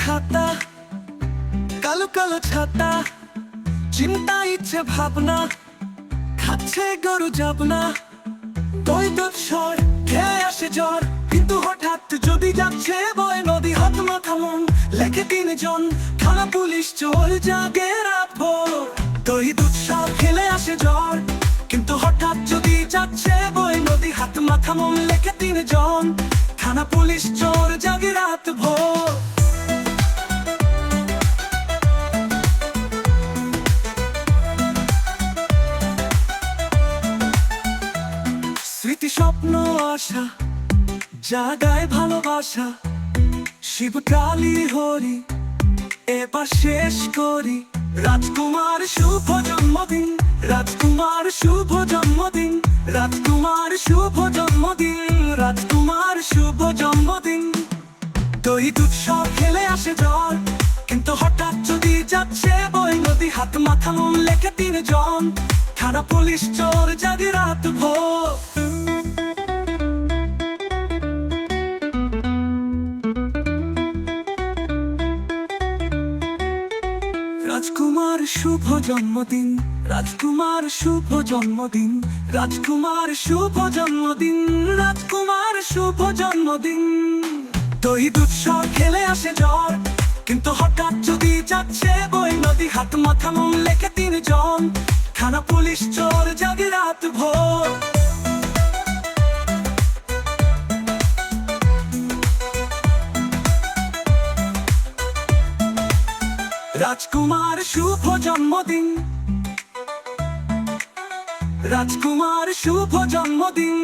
খাতা, কালো কালো ছাতা, চিন্তা ইচ্ছে ভাবনা, খাচ্ছে গরু যাবনা। দই দুধ সর খেয়ে আসে জ্বর, কিন্তু হঠাৎ যদি যাচ্ছে বয় নদী, হাত মাথা মন লেখে তিনজন, থানা পুলিশ চোর জাগে রাত ভোর। দই দুধ সর খেলে আসে জ্বর, কিন্তু হঠাৎ যদি যাচ্ছে বয় নদী, হাত মাথা মন লেখে তিনজন, থানা পুলিশ চোর জাগে রাত ভোর। স্মৃতি স্বপ্ন আশা জাগায় ভালোবাসা, শিব কালী হরি এবার শেষ করি। রাজকুমার শুভ জন্মদিন, রাজকুমার শুভ জন্মদিন, রাজকুমার শুভ জন্মদিন, রাজকুমার শুভ জন্মদিন। দই দুধ সব খেলে আসে জ্বর, কিন্তু হঠাৎ যদি যাচ্ছে বই নদী, হাত মাথা মন লেখে তিনজন, থানা পুলিশ চোর জাগে রাত ভোর। রাজকুমার শুভ জন্মদিন, রাজকুমার শুভ জন্মদিন, রাজকুমার শুভ জন্মদিন, রাজকুমার শুভ জন্মদিন। দই দুধ সব খেলে আসে জ্বর, কিন্তু হঠাৎ যদি যাচ্ছে বই নদী, হাত মাথা মন লেখে তিনজন, থানা পুলিশ চোর জাগে রাত ভোর। রাজকুমার শুভ জন্মদিন, রাজকুমার শুভ জন্মদিন।